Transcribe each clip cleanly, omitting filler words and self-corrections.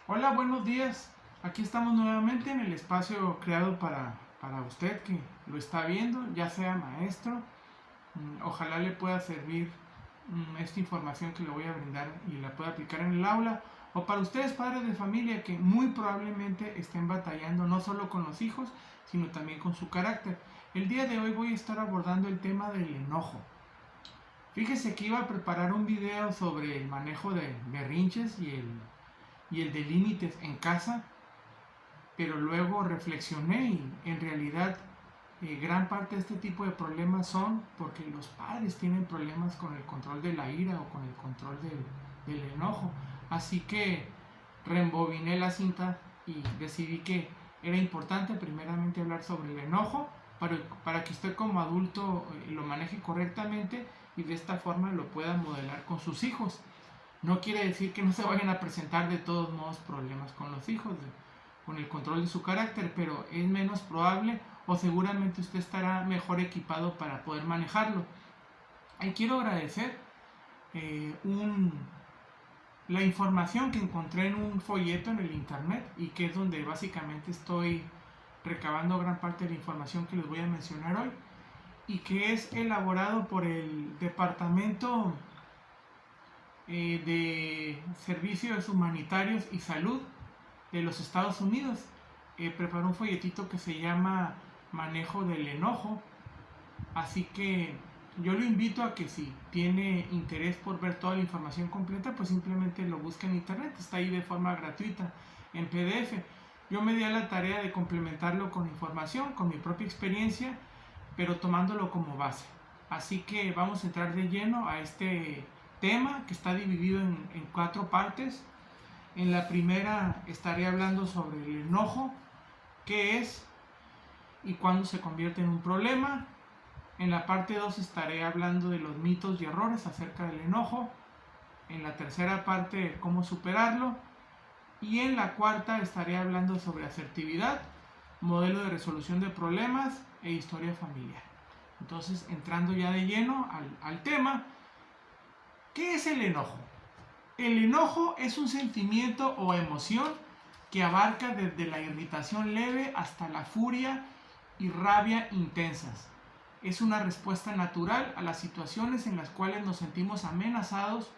Hola, buenos días. Aquí estamos nuevamente en el espacio creado para usted que lo está viendo, ya sea maestro. Ojalá le pueda servir esta información que le voy a brindar y la pueda aplicar en el aula. O para ustedes, padres de familia, que muy probablemente estén batallando no solo con los hijos, sino también con su carácter. El día de hoy voy a estar abordando el tema del enojo. Fíjese que iba a preparar un video sobre el manejo de berrinches y el de límites en casa, pero luego reflexioné y en realidad gran parte de este tipo de problemas son porque los padres tienen problemas con el control de la ira o con el control del enojo. Así que reembobiné la cinta y decidí que era importante primeramente hablar sobre el enojo para que usted como adulto lo maneje correctamente y de esta forma lo pueda modelar con sus hijos. No quiere decir que no se vayan a presentar de todos modos problemas con los hijos, con el control de su carácter, pero es menos probable o seguramente usted estará mejor equipado para poder manejarlo. Y quiero agradecer eh, un, la información que encontré en un folleto en el internet y que es donde básicamente estoy recabando gran parte de la información que les voy a mencionar hoy y que es elaborado por el Departamento de Servicios Humanitarios y Salud de los Estados Unidos. Preparó un folletito que se llama Manejo del Enojo. Así que yo lo invito a que si tiene interés por ver toda la información completa, pues simplemente lo busque en internet. Está ahí de forma gratuita en PDF. Yo me di a la tarea de complementarlo con información, con mi propia experiencia, pero tomándolo como base. Así que vamos a entrar de lleno a este tema que está dividido en 4 partes. En la primera estaré hablando sobre el enojo, qué es y cuándo se convierte en un problema. En la parte 2 estaré hablando de los mitos y errores acerca del enojo. En la tercera parte, cómo superarlo. Y en la cuarta estaré hablando sobre asertividad, modelo de resolución de problemas e historia familiar. Entonces, entrando ya de lleno al tema, ¿qué es el enojo? El enojo es un sentimiento o emoción que abarca desde la irritación leve hasta la furia y rabia intensas. Es una respuesta natural a las situaciones en las cuales nos sentimos amenazados,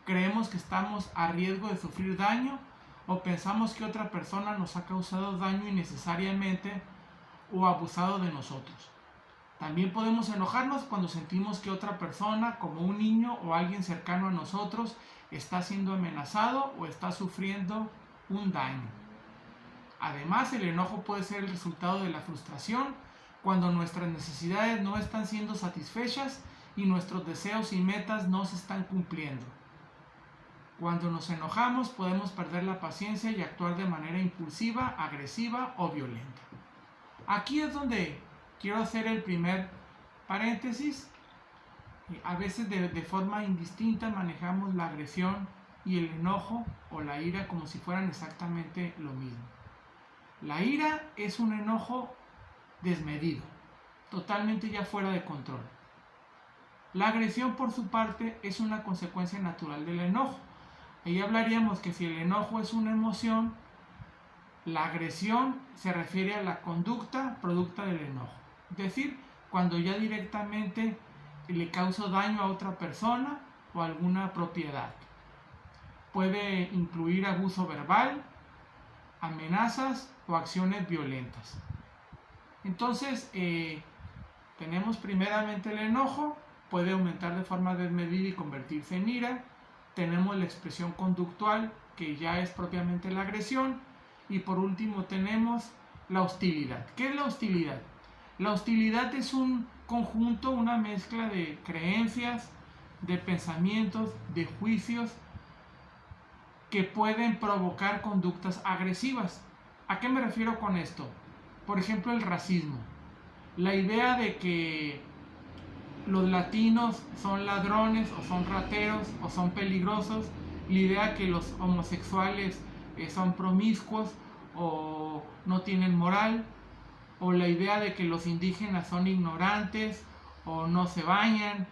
creemos que estamos a riesgo de sufrir daño o pensamos que otra persona nos ha causado daño innecesariamente o abusado de nosotros. También podemos enojarnos cuando sentimos que otra persona, como un niño o alguien cercano a nosotros, está siendo amenazado o está sufriendo un daño. Además, el enojo puede ser el resultado de la frustración cuando nuestras necesidades no están siendo satisfechas y nuestros deseos y metas no se están cumpliendo. Cuando nos enojamos podemos perder la paciencia y actuar de manera impulsiva, agresiva o violenta. Aquí es donde quiero hacer el primer paréntesis. A veces de forma indistinta manejamos la agresión y el enojo o la ira como si fueran exactamente lo mismo. La ira es un enojo desmedido, totalmente ya fuera de control. La agresión, por su parte, es una consecuencia natural del enojo. Ahí hablaríamos que si el enojo es una emoción, la agresión se refiere a la conducta producto del enojo. Es decir, cuando ya directamente le causa daño a otra persona o a alguna propiedad. Puede incluir abuso verbal, amenazas o acciones violentas. Entonces, tenemos primeramente el enojo, puede aumentar de forma desmedida y convertirse en ira. Tenemos la expresión conductual, que ya es propiamente la agresión. Y por último tenemos la hostilidad. ¿Qué es la hostilidad? La hostilidad es un conjunto, una mezcla de creencias, de pensamientos, de juicios que pueden provocar conductas agresivas. ¿A qué me refiero con esto? Por ejemplo, el racismo. La idea de que los latinos son ladrones o son rateros o son peligrosos, la idea que los homosexuales son promiscuos o no tienen moral, o la idea de que los indígenas son ignorantes o no se bañan.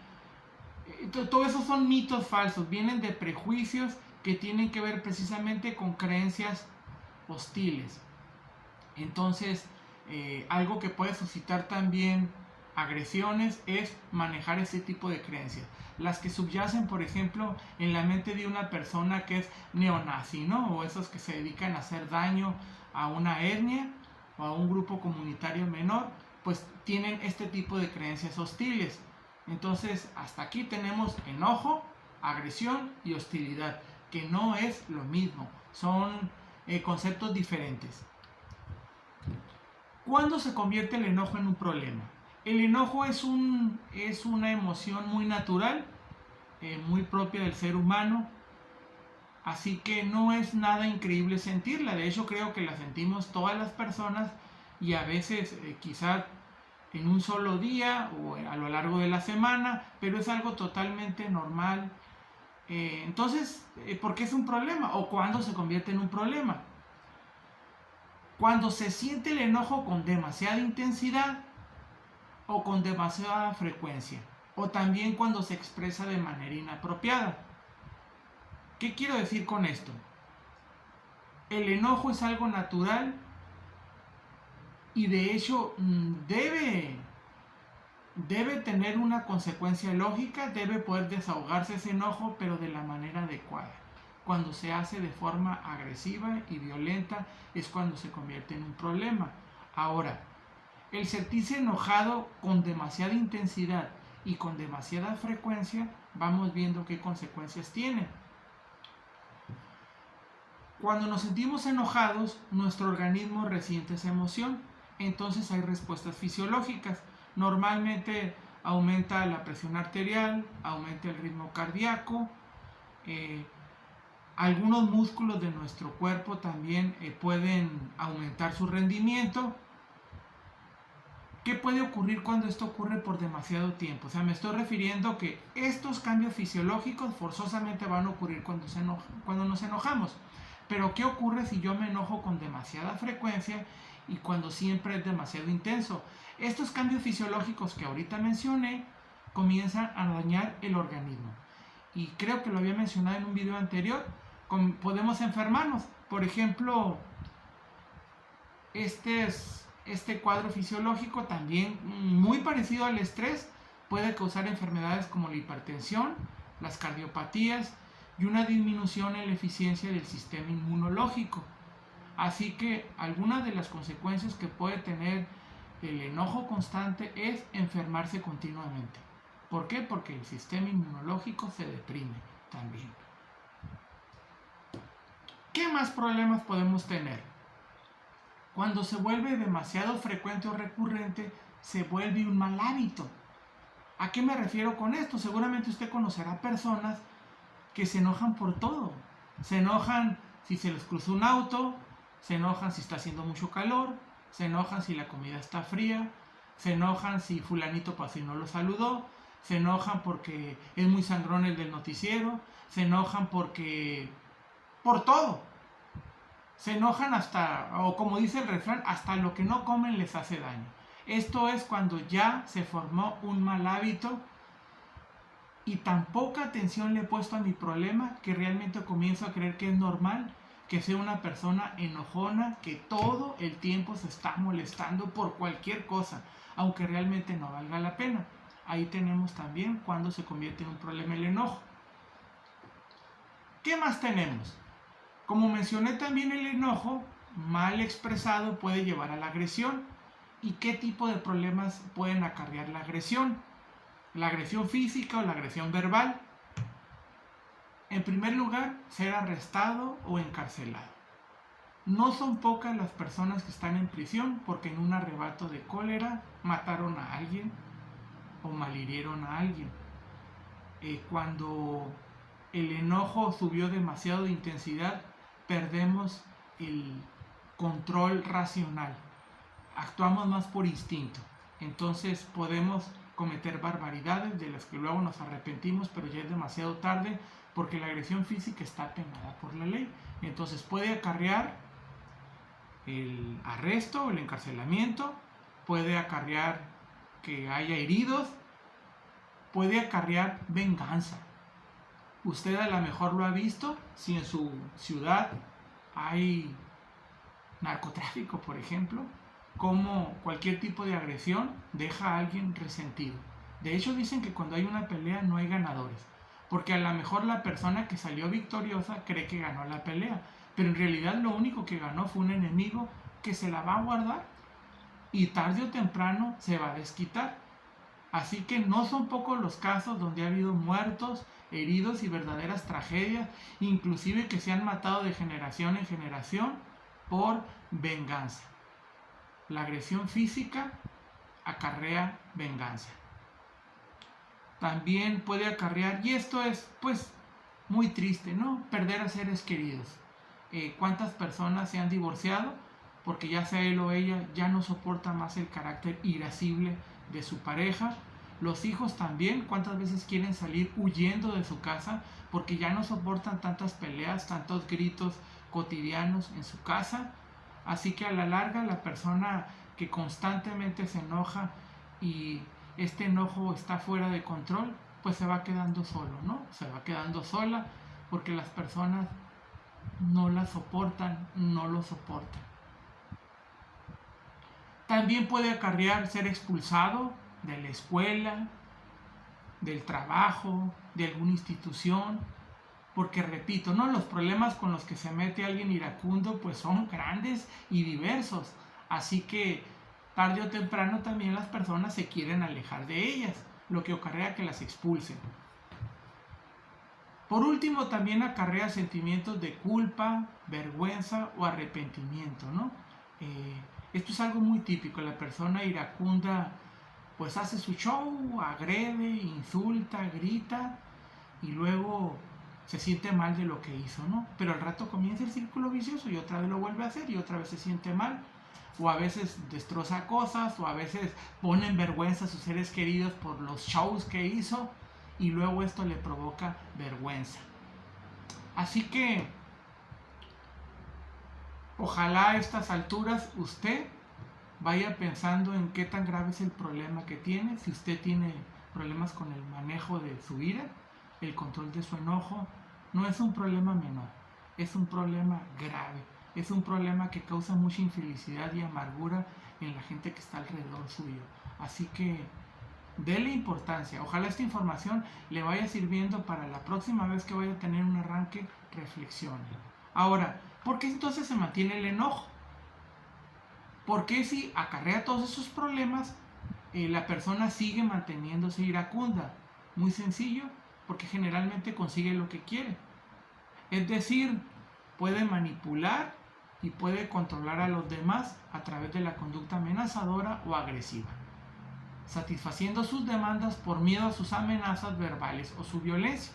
Todo eso son mitos falsos, vienen de prejuicios que tienen que ver precisamente con creencias hostiles. Entonces, algo que puede suscitar también agresiones es manejar ese tipo de creencias. Las que subyacen, por ejemplo, en la mente de una persona que es neonazi, ¿no? O esos que se dedican a hacer daño a una etnia o a un grupo comunitario menor, pues tienen este tipo de creencias hostiles. Entonces, hasta aquí tenemos enojo, agresión y hostilidad, que no es lo mismo, son conceptos diferentes. ¿Cuándo se convierte el enojo en un problema? El enojo es una emoción muy natural, muy propia del ser humano, así que no es nada increíble sentirla. De hecho, creo que la sentimos todas las personas y a veces quizás en un solo día o a lo largo de la semana, pero es algo totalmente normal. Entonces, ¿por qué es un problema? ¿O cuándo se convierte en un problema? Cuando se siente el enojo con demasiada intensidad o con demasiada frecuencia, o también cuando se expresa de manera inapropiada. ¿Qué quiero decir con esto? El enojo es algo natural y de hecho debe tener una consecuencia lógica, debe poder desahogarse ese enojo, pero de la manera adecuada. Cuando se hace de forma agresiva y violenta es cuando se convierte en un problema. Ahora, el sentirse enojado con demasiada intensidad y con demasiada frecuencia, vamos viendo qué consecuencias tiene. Cuando nos sentimos enojados, nuestro organismo resiente esa emoción, entonces hay respuestas fisiológicas. Normalmente aumenta la presión arterial, aumenta el ritmo cardíaco, algunos músculos de nuestro cuerpo también pueden aumentar su rendimiento. ¿Qué puede ocurrir cuando esto ocurre por demasiado tiempo? O sea, me estoy refiriendo que estos cambios fisiológicos forzosamente van a ocurrir cuando nos enojamos. Pero ¿qué ocurre si yo me enojo con demasiada frecuencia y cuando siempre es demasiado intenso? Estos cambios fisiológicos que ahorita mencioné comienzan a dañar el organismo. Y creo que lo había mencionado en un video anterior. Podemos enfermarnos. Por ejemplo, este cuadro fisiológico también muy parecido al estrés puede causar enfermedades como la hipertensión, las cardiopatías y una disminución en la eficiencia del sistema inmunológico. Así que algunas de las consecuencias que puede tener el enojo constante es enfermarse continuamente. ¿Por qué? Porque el sistema inmunológico se deprime también. ¿Qué más problemas podemos tener? Cuando se vuelve demasiado frecuente o recurrente, se vuelve un mal hábito. ¿A qué me refiero con esto? Seguramente usted conocerá personas que se enojan por todo. Se enojan si se les cruzó un auto, se enojan si está haciendo mucho calor, se enojan si la comida está fría, se enojan si fulanito pasó y no lo saludó, se enojan porque es muy sangrón el del noticiero, se enojan por todo. Se enojan hasta, o como dice el refrán, hasta lo que no comen les hace daño. Esto es cuando ya se formó un mal hábito y tan poca atención le he puesto a mi problema que realmente comienzo a creer que es normal que sea una persona enojona que todo el tiempo se está molestando por cualquier cosa, aunque realmente no valga la pena. Ahí tenemos también cuando se convierte en un problema el enojo. ¿Qué más tenemos? Como mencioné también, el enojo mal expresado puede llevar a la agresión. ¿Y qué tipo de problemas pueden acarrear la agresión? La agresión física o la agresión verbal. En primer lugar, ser arrestado o encarcelado. No son pocas las personas que están en prisión porque en un arrebato de cólera mataron a alguien o malhirieron a alguien. Cuando el enojo subió demasiado de intensidad, perdemos el control racional. Actuamos más por instinto. Entonces podemos cometer barbaridades de las que luego nos arrepentimos, pero ya es demasiado tarde porque la agresión física está penada por la ley. Entonces puede acarrear el arresto o el encarcelamiento, puede acarrear que haya heridos, puede acarrear venganza. Usted a lo mejor lo ha visto si en su ciudad hay narcotráfico, por ejemplo, como cualquier tipo de agresión deja a alguien resentido. De hecho, dicen que cuando hay una pelea no hay ganadores, porque a lo mejor la persona que salió victoriosa cree que ganó la pelea, pero en realidad lo único que ganó fue un enemigo que se la va a guardar y tarde o temprano se va a desquitar. Así que no son pocos los casos donde ha habido muertos, heridos y verdaderas tragedias, inclusive que se han matado de generación en generación por venganza. La agresión física acarrea venganza. También puede acarrear, y esto es pues muy triste, ¿no? Perder a seres queridos. ¿Cuántas personas se han divorciado? Porque ya sea él o ella ya no soporta más el carácter irascible de su pareja. Los hijos también, ¿cuántas veces quieren salir huyendo de su casa? Porque ya no soportan tantas peleas, tantos gritos cotidianos en su casa. Así que a la larga la persona que constantemente se enoja y este enojo está fuera de control, pues se va quedando solo, ¿no? Se va quedando sola porque las personas no la soportan, no lo soportan. También puede acarrear ser expulsado de la escuela, del trabajo, de alguna institución, porque repito, ¿no? Los problemas con los que se mete alguien iracundo pues son grandes y diversos, así que tarde o temprano también las personas se quieren alejar de ellas, lo que acarrea que las expulsen. Por último, también acarrea sentimientos de culpa, vergüenza o arrepentimiento, ¿no? Esto es algo muy típico. La persona iracunda pues hace su show, agrede, insulta, grita y luego se siente mal de lo que hizo, ¿no? Pero al rato comienza el círculo vicioso y otra vez lo vuelve a hacer y otra vez se siente mal. O a veces destroza cosas, o a veces pone en vergüenza a sus seres queridos por los shows que hizo y luego esto le provoca vergüenza. Así que ojalá a estas alturas usted vaya pensando en qué tan grave es el problema que tiene. Si usted tiene problemas con el manejo de su ira, el control de su enojo, no es un problema menor, es un problema grave, es un problema que causa mucha infelicidad y amargura en la gente que está alrededor suyo. Así que dele importancia. Ojalá esta información le vaya sirviendo para la próxima vez que vaya a tener un arranque, reflexione. Ahora, ¿por qué entonces se mantiene el enojo? ¿Por qué si acarrea todos esos problemas, la persona sigue manteniéndose iracunda? Muy sencillo, porque generalmente consigue lo que quiere. Es decir, puede manipular y puede controlar a los demás a través de la conducta amenazadora o agresiva, satisfaciendo sus demandas por miedo a sus amenazas verbales o su violencia.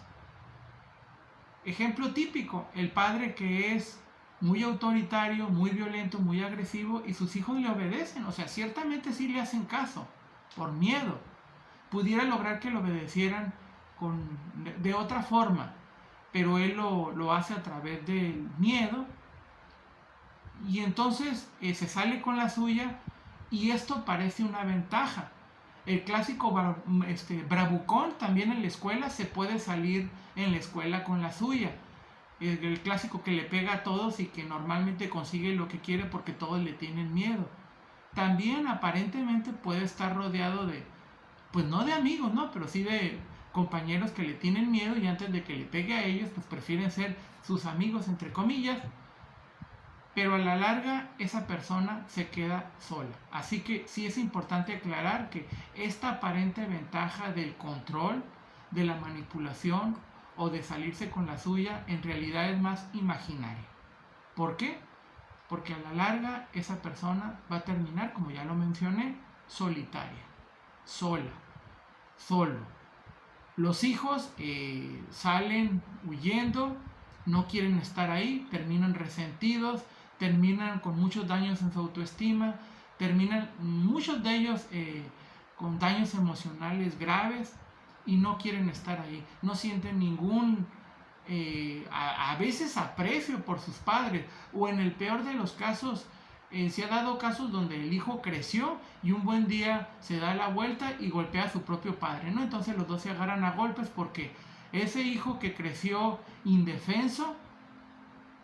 Ejemplo típico, el padre que es muy autoritario, muy violento, muy agresivo y sus hijos le obedecen, o sea, ciertamente sí le hacen caso, por miedo. Pudiera lograr que le obedecieran de otra forma, pero él lo hace a través del miedo y entonces se sale con la suya y esto parece una ventaja. El clásico bravucón también en la escuela se puede salir en la escuela con la suya. El clásico que le pega a todos y que normalmente consigue lo que quiere porque todos le tienen miedo. También aparentemente puede estar rodeado de, pues no de amigos, ¿no? Pero sí de compañeros que le tienen miedo y antes de que le pegue a ellos, pues prefieren ser sus amigos, entre comillas. Pero a la larga esa persona se queda sola. Así que sí es importante aclarar que esta aparente ventaja del control, de la manipulación o de salirse con la suya en realidad es más imaginaria. ¿Por qué? Porque a la larga esa persona va a terminar, como ya lo mencioné, solitaria, sola, solo. Los hijos salen huyendo, no quieren estar ahí, terminan resentidos, terminan con muchos daños en su autoestima, terminan muchos de ellos con daños emocionales graves y no quieren estar ahí, no sienten ningún, a veces aprecio por sus padres, o en el peor de los casos, se ha dado casos donde el hijo creció y un buen día se da la vuelta y golpea a su propio padre, ¿no? Entonces los dos se agarran a golpes porque Ese hijo que creció indefenso,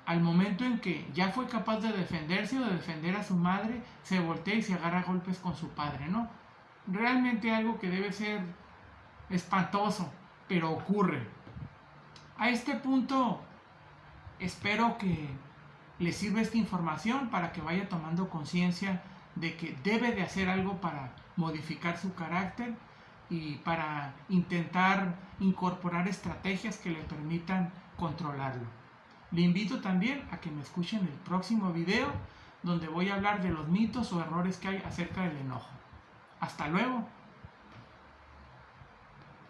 al momento en que ya fue capaz de defenderse o de defender a su madre, se voltea y se agarra a golpes con su padre, ¿no? Realmente algo que debe ser espantoso, pero ocurre. A este punto, espero que les sirva esta información para que vaya tomando conciencia de que debe de hacer algo para modificar su carácter y para intentar incorporar estrategias que le permitan controlarlo. Le invito también a que me escuchen el próximo video donde voy a hablar de los mitos o errores que hay acerca del enojo. Hasta luego.